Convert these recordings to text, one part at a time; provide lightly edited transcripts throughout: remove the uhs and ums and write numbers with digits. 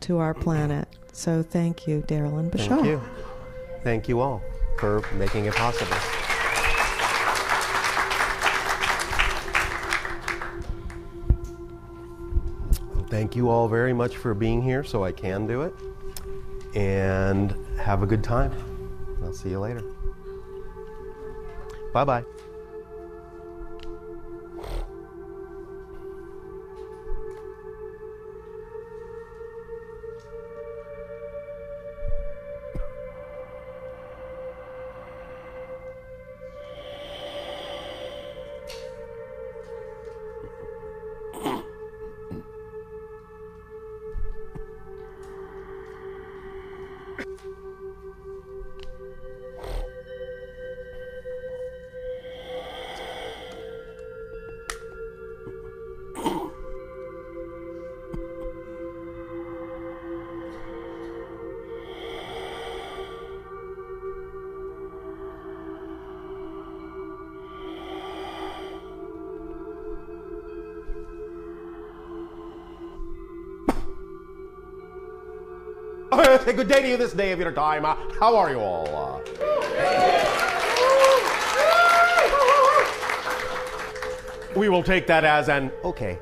to our planet. So thank you, Daryl and Bashar. Thank you. Thank you all for making it possible. Thank you all very much for being here so I can do it. And have a good time. I'll see you later. Bye-bye. Hey, good day to you this day of your time. How are you all? We will take that as an okay.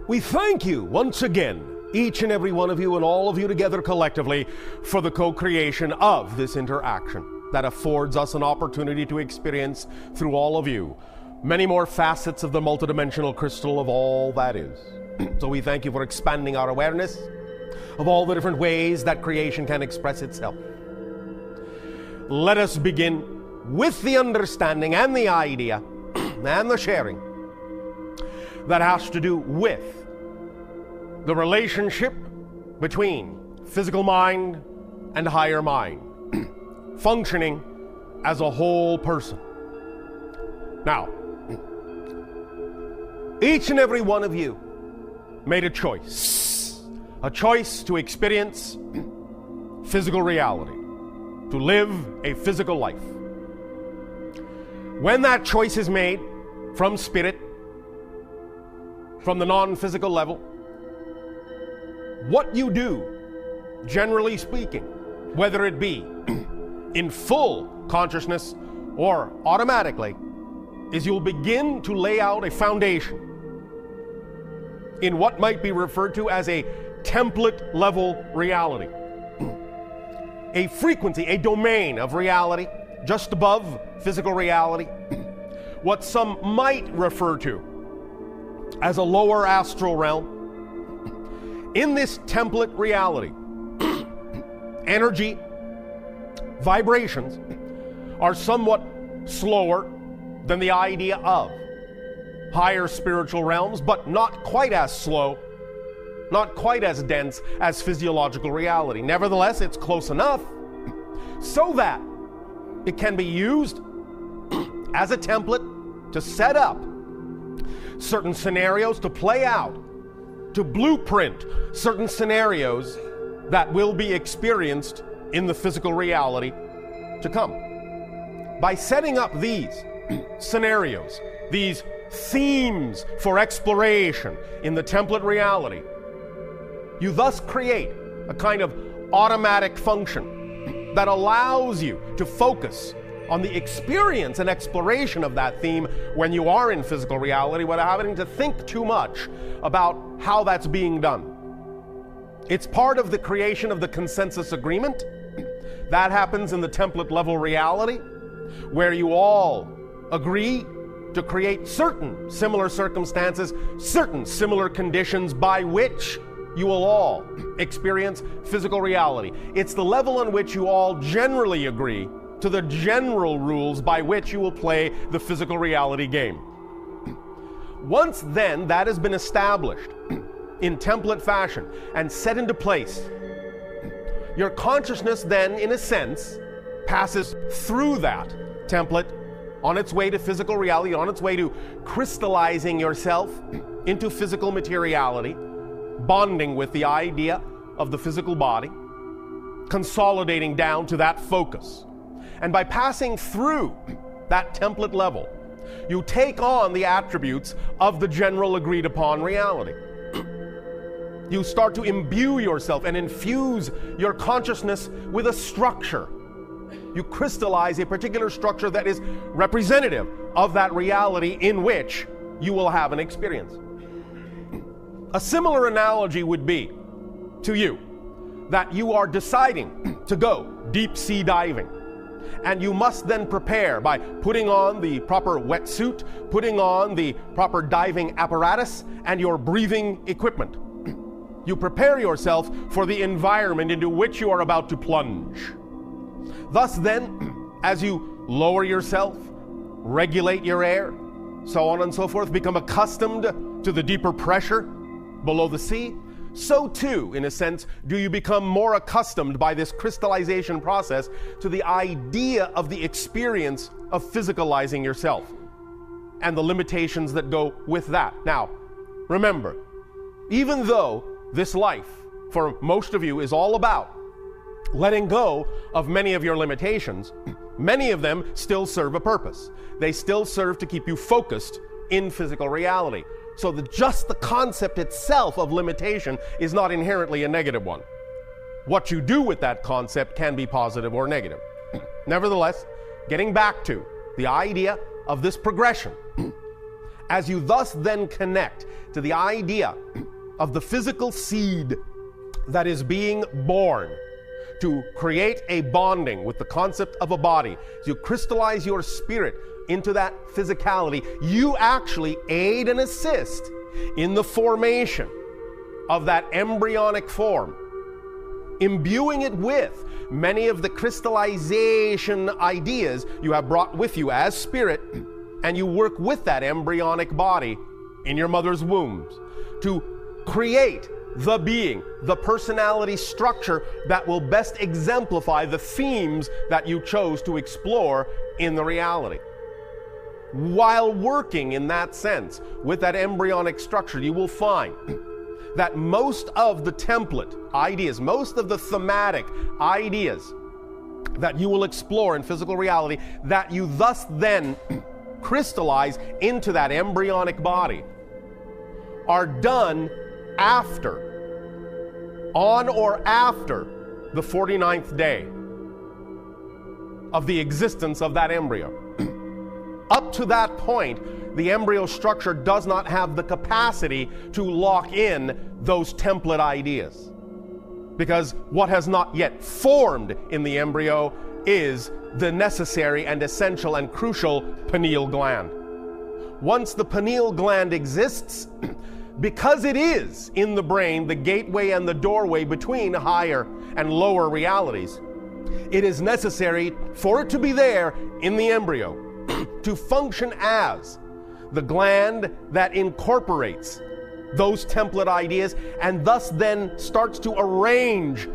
We thank you once again, each and every one of you and all of you together collectively, for the co-creation of this interaction that affords us an opportunity to experience through all of you many more facets of the multidimensional crystal of all that is. So we thank you for expanding our awareness of all the different ways that creation can express itself. Let us begin with the understanding and the idea and the sharing that has to do with the relationship between physical mind and higher mind, functioning as a whole person. Now, each and every one of you made a choice to experience physical reality, to live a physical life. When that choice is made from spirit, from the non-physical level, what you do, generally speaking, whether it be in full consciousness or automatically, is you'll begin to lay out a foundation in what might be referred to as a template level reality. A frequency, a domain of reality just above physical reality, what some might refer to as a lower astral realm. In this template reality, energy, vibrations are somewhat slower than the idea of higher spiritual realms, but not quite as slow, not quite as dense as physiological reality. Nevertheless, it's close enough so that it can be used as a template to set up certain scenarios to play out, to blueprint certain scenarios that will be experienced in the physical reality to come. By setting up these scenarios, these themes for exploration in the template reality, you thus create a kind of automatic function that allows you to focus on the experience and exploration of that theme when you are in physical reality without having to think too much about how that's being done. It's part of the creation of the consensus agreement. That happens in the template level reality, where you all agree to create certain similar circumstances, certain similar conditions by which you will all experience physical reality. It's the level on which you all generally agree to the general rules by which you will play the physical reality game. Once then that has been established in template fashion and set into place, your consciousness then, in a sense, passes through that template on its way to physical reality, on its way to crystallizing yourself into physical materiality, bonding with the idea of the physical body, consolidating down to that focus. And by passing through that template level, you take on the attributes of the general agreed upon reality. You start to imbue yourself and infuse your consciousness with a structure. You crystallize a particular structure that is representative of that reality in which you will have an experience. A similar analogy would be to you that you are deciding to go deep sea diving. And you must then prepare by putting on the proper wetsuit, putting on the proper diving apparatus, and your breathing equipment. You prepare yourself for the environment into which you are about to plunge. Thus then, as you lower yourself, regulate your air, so on and so forth, become accustomed to the deeper pressure below the sea, so too, in a sense, do you become more accustomed by this crystallization process to the idea of the experience of physicalizing yourself and the limitations that go with that. Now, remember, even though this life, for most of you, is all about letting go of many of your limitations, many of them still serve a purpose. They still serve to keep you focused in physical reality. So just the concept itself of limitation is not inherently a negative one. What you do with that concept can be positive or negative. Nevertheless, getting back to the idea of this progression, as you thus then connect to the idea of the physical seed that is being born to create a bonding with the concept of a body, as you crystallize your spirit into that physicality, you actually aid and assist in the formation of that embryonic form, imbuing it with many of the crystallization ideas you have brought with you as spirit, and you work with that embryonic body in your mother's wombs to create the being, the personality structure that will best exemplify the themes that you chose to explore in the reality. While working in that sense with that embryonic structure, you will find that most of the template ideas, most of the thematic ideas that you will explore in physical reality, that you thus then crystallize into that embryonic body, are done on or after the 49th day of the existence of that embryo. Up to that point, the embryo structure does not have the capacity to lock in those template ideas, because what has not yet formed in the embryo is the necessary and essential and crucial pineal gland. Once the pineal gland exists, because it is in the brain the gateway and the doorway between higher and lower realities, it is necessary for it to be there in the embryo to function as the gland that incorporates those template ideas and thus then starts to arrange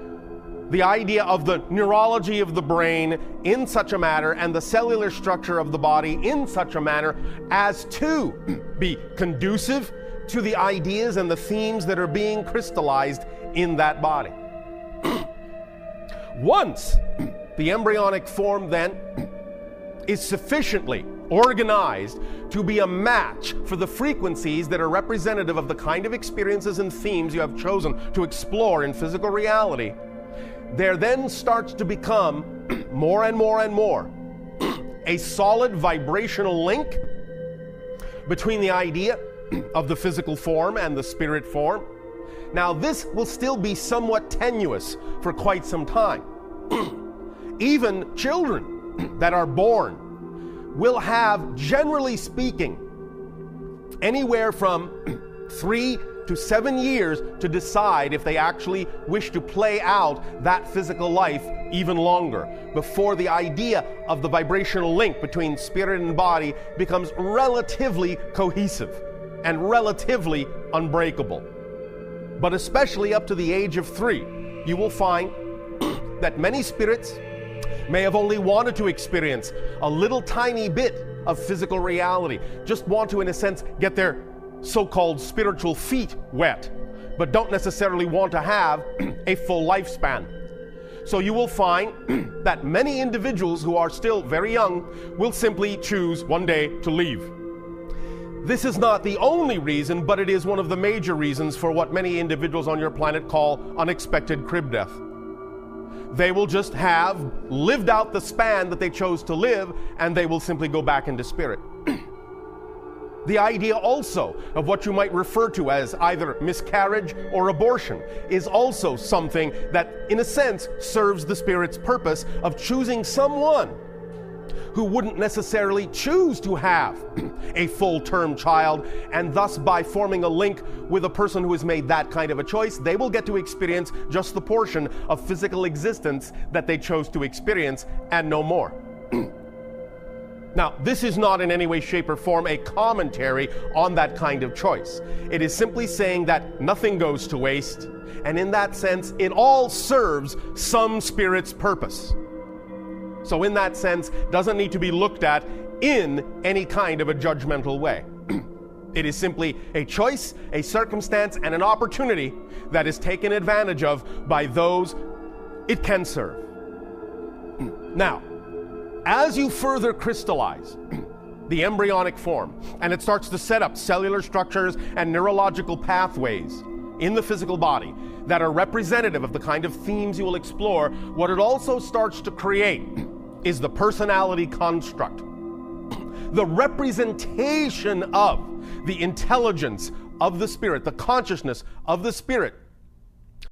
the idea of the neurology of the brain in such a manner and the cellular structure of the body in such a manner as to be conducive to the ideas and the themes that are being crystallized in that body. Once the embryonic form then is sufficiently organized to be a match for the frequencies that are representative of the kind of experiences and themes you have chosen to explore in physical reality, there then starts to become more and more and more a solid vibrational link between the idea of the physical form and the spirit form. Now, this will still be somewhat tenuous for quite some time. Even children that are born will have, generally speaking, anywhere from 3 to 7 years to decide if they actually wish to play out that physical life even longer, before the idea of the vibrational link between spirit and body becomes relatively cohesive and relatively unbreakable. But especially up to the age of 3, you will find that many spirits may have only wanted to experience a little tiny bit of physical reality, just want to, in a sense, get their so-called spiritual feet wet, but don't necessarily want to have a full lifespan. So you will find that many individuals who are still very young will simply choose one day to leave. This is not the only reason, but it is one of the major reasons for what many individuals on your planet call unexpected crib death. They will just have lived out the span that they chose to live, and they will simply go back into spirit. The idea also of what you might refer to as either miscarriage or abortion is also something that, in a sense, serves the spirit's purpose of choosing someone who wouldn't necessarily choose to have a full-term child, and thus by forming a link with a person who has made that kind of a choice, they will get to experience just the portion of physical existence that they chose to experience and no more. Now, this is not in any way, shape, or form a commentary on that kind of choice. It is simply saying that nothing goes to waste, and in that sense, it all serves some spirit's purpose. So in that sense, doesn't need to be looked at in any kind of a judgmental way. It is simply a choice, a circumstance, and an opportunity that is taken advantage of by those it can serve. Now, as you further crystallize the embryonic form, and it starts to set up cellular structures and neurological pathways in the physical body that are representative of the kind of themes you will explore, what it also starts to create is the personality construct, the representation of the intelligence of the spirit, the consciousness of the spirit